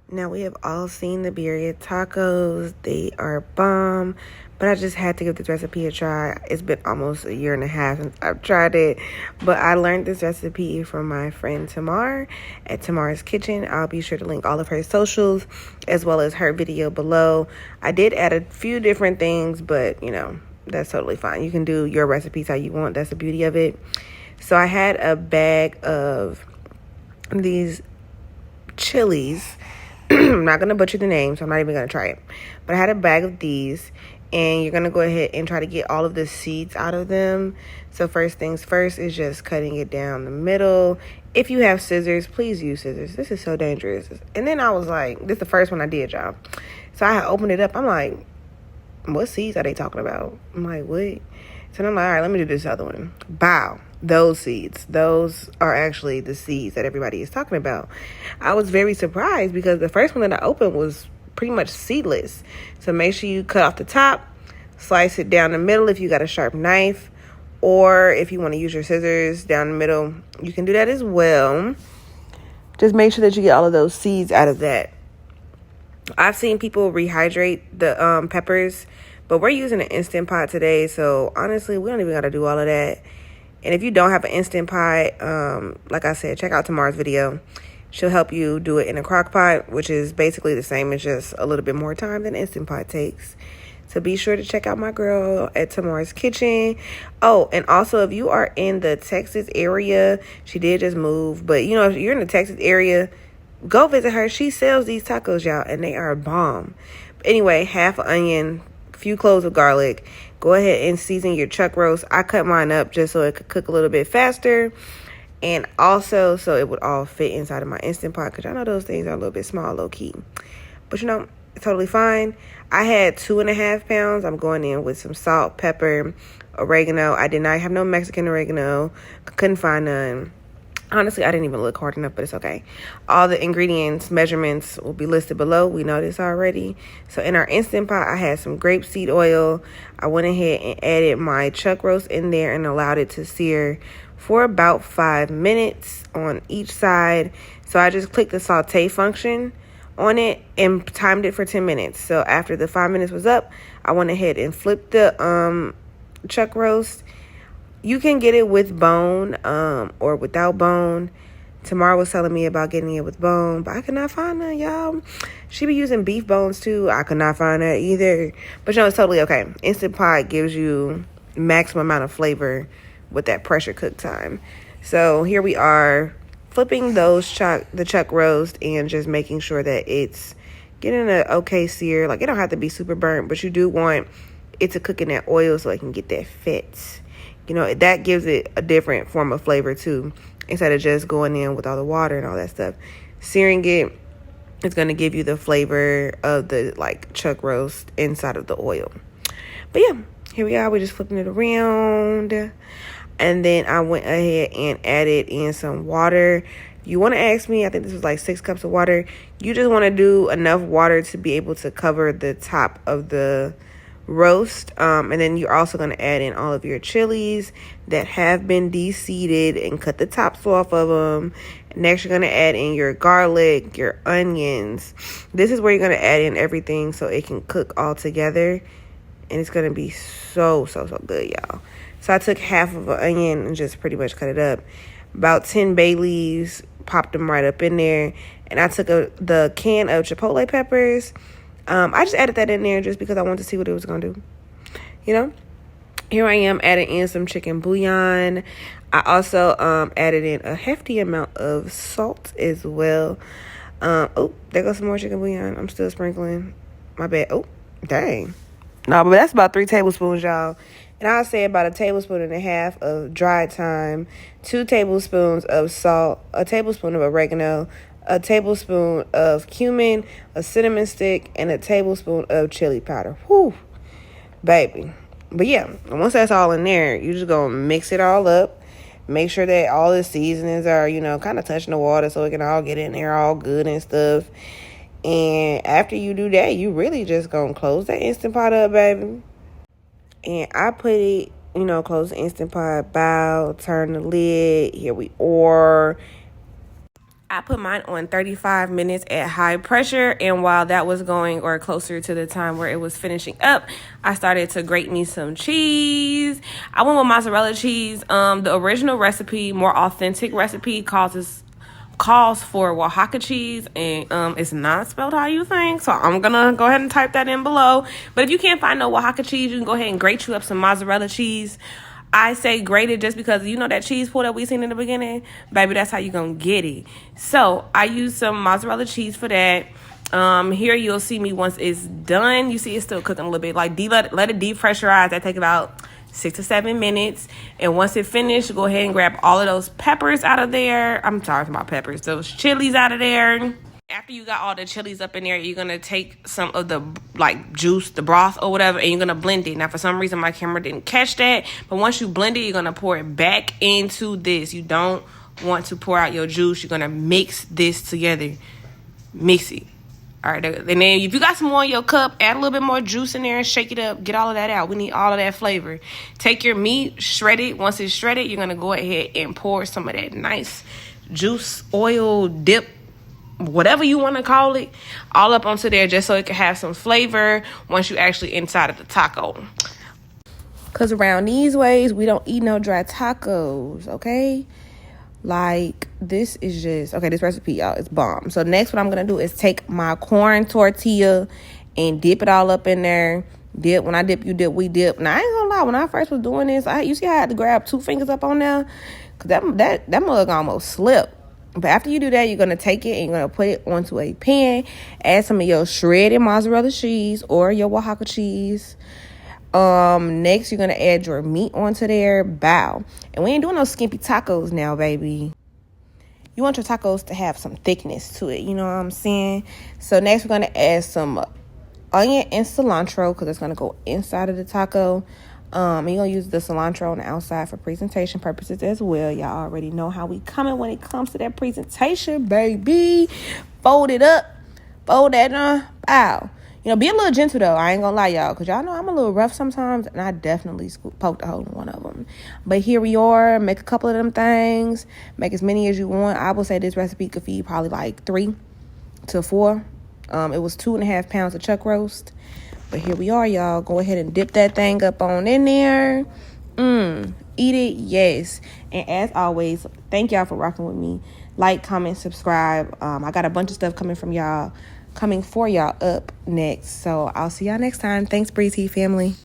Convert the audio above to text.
Now, we have all seen the Birria Tacos. They are bomb, but I just had to give this recipe a try. It's been almost a year and a half since I've tried it, but I learned this recipe from my friend Tamar at Tamar's Kitchen. I'll be sure to link all of her socials as well as her video below. I did add a few different things, but that's totally fine. You can do your recipes how you want. That's the beauty of it. So I had a bag of these chilies. I'm not going to butcher the name, so I'm not even going to try it. But I had a bag of these, and you're going to go ahead and try to get all of the seeds out of them. So first things first is just cutting it down the middle. If you have scissors, please use scissors. This is so dangerous. And then I was like, this is the first one I did, y'all. So I had opened it up. I'm like, what seeds are they talking about? I'm like, what? So I'm like, all right, let me do this other one. Bow. Those seeds. Those are actually the seeds that everybody is talking about. I was very surprised because the first one that I opened was pretty much seedless. So make sure you cut off the top, slice it down the middle if you got a sharp knife, or if you want to use your scissors down the middle, you can do that as well. Just make sure that you get all of those seeds out of that. I've seen people rehydrate the peppers, but we're using an Instant Pot today, so honestly, we don't even got to do all of that. And if you don't have an Instant Pot, like I said, check out Tamar's video. She'll help you do it in a crock pot, which is basically the same as just a little bit more time than Instant Pot takes. So be sure to check out my girl at Tamar's Kitchen. Oh, and also if you are in the Texas area, she did just move, but if you're in the Texas area, go visit her. She sells these tacos, y'all, and they are bomb. Anyway, half an onion, a few cloves of garlic. Go ahead and season your chuck roast. I cut mine up just so it could cook a little bit faster, and also so it would all fit inside of my Instant Pot, because I know those things are a little bit small, low-key. But it's totally fine. I had 2.5 pounds. I'm going in with some salt, pepper, oregano. I did not have no Mexican oregano. Couldn't find none. Honestly, I didn't even look hard enough, but it's okay. All the ingredients, measurements will be listed below. We know this already. So in our Instant Pot, I had some grapeseed oil. I went ahead and added my chuck roast in there and allowed it to sear for about 5 minutes on each side. So I just clicked the saute function on it and timed it for 10 minutes. So after the 5 minutes was up, I went ahead and flipped the chuck roast. You can get it with bone or without bone. Tamara was telling me about getting it with bone, but I could not find that, y'all. She be using beef bones too. I could not find that either. But it's totally okay. Instant Pot gives you maximum amount of flavor with that pressure cook time. So here we are flipping the chuck roast and just making sure that it's getting an okay sear. Like, it don't have to be super burnt, but you do want it to cook in that oil so it can get that fat. That gives it a different form of flavor too, instead of just going in with all the water and all that stuff. Searing it is going to give you the flavor of the chuck roast inside of the oil. But yeah, here we are. We're just flipping it around. And then I went ahead and added in some water. You want to ask me, I think this was 6 cups of water. You just want to do enough water to be able to cover the top of the roast, and then you're also going to add in all of your chilies that have been de-seeded and cut the tops off of them. Next, you're going to add in your garlic, your onions. This is where you're going to add in everything so it can cook all together, and it's going to be so good, y'all. So I took half of an onion and just pretty much cut it up. About 10 bay leaves, popped them right up in there, and I took the can of Chipotle Peppers. I just added that in there just because I wanted to see what it was going to do. Here I am adding in some chicken bouillon. I also added in a hefty amount of salt as well. Oh, there goes some more chicken bouillon. I'm still sprinkling. My bad. Oh, dang. No, but that's about 3 tablespoons, y'all. And I'll say about 1.5 tablespoons of dry thyme, 2 tablespoons of salt, 1 tablespoon of oregano, 1 tablespoon of cumin, a cinnamon stick, and 1 tablespoon of chili powder. Whew, baby. But yeah, once that's all in there, you're just going to mix it all up. Make sure that all the seasonings are, kind of touching the water so it can all get in there all good and stuff. And after you do that, you really just going to close that Instant Pot up, baby. And I put it, close the Instant Pot, bow, turn the lid. Here we are. I put mine on 35 minutes at high pressure, and while that was going, or closer to the time where it was finishing up, I started to grate me some cheese. I went with mozzarella cheese. The original recipe, more authentic recipe, calls for Oaxaca cheese, and it's not spelled how you think, so I'm gonna go ahead and type that in below. But if you can't find no Oaxaca cheese, you can go ahead and grate you up some mozzarella cheese. I say grated just because you know that cheese pull that we seen in the beginning, baby, that's how you gonna get it. So I use some mozzarella cheese for that. Here you'll see me once it's done. You see it's still cooking a little bit. Like let it depressurize. That take about 6 to 7 minutes. And once it finished, go ahead and grab all of those peppers out of there. I'm talking about peppers. Those chilies out of there. After you got all the chilies up in there, you're going to take some of the juice, the broth or whatever, and you're going to blend it. Now, for some reason, my camera didn't catch that. But once you blend it, you're going to pour it back into this. You don't want to pour out your juice. You're going to mix this together. Mix it. All right, and then if you got some more in your cup, add a little bit more juice in there and shake it up. Get all of that out. We need all of that flavor. Take your meat, shred it. Once it's shredded, you're going to go ahead and pour some of that nice juice, oil, dip, whatever you want to call it, all up onto there just so it can have some flavor once you actually inside of the taco. Because around these ways, we don't eat no dry tacos, okay? Like, this is just, okay, this recipe, y'all, is bomb. So next what I'm going to do is take my corn tortilla and dip it all up in there. Dip, when I dip, you dip, we dip. Now, I ain't gonna lie, when I first was doing this, you see how I had to grab 2 fingers up on there? Because that mug almost slipped. But after you do that, you're going to take it and you're going to put it onto a pan. Add some of your shredded mozzarella cheese or your Oaxaca cheese. Next, you're going to add your meat onto there. Bow. And we ain't doing no skimpy tacos now, baby. You want your tacos to have some thickness to it. You know what I'm saying? So next, we're going to add some onion and cilantro because it's going to go inside of the taco. And you're going to use the cilantro on the outside for presentation purposes as well. Y'all already know how we coming when it comes to that presentation, baby. Fold it up. Fold that on. Bow. You know, be a little gentle, though. I ain't going to lie, y'all. Because y'all know I'm a little rough sometimes. And I definitely poked a hole in one of them. But here we are. Make a couple of them things. Make as many as you want. I would say this recipe could feed probably like 3 to 4. It was 2.5 pounds of chuck roast. But here we are, y'all. Go ahead and dip that thing up on in there. Eat it, yes. And as always, thank y'all for rocking with me. Like, comment, subscribe. I got a bunch of stuff coming for y'all up next. So I'll see y'all next time. Thanks, Breezy family.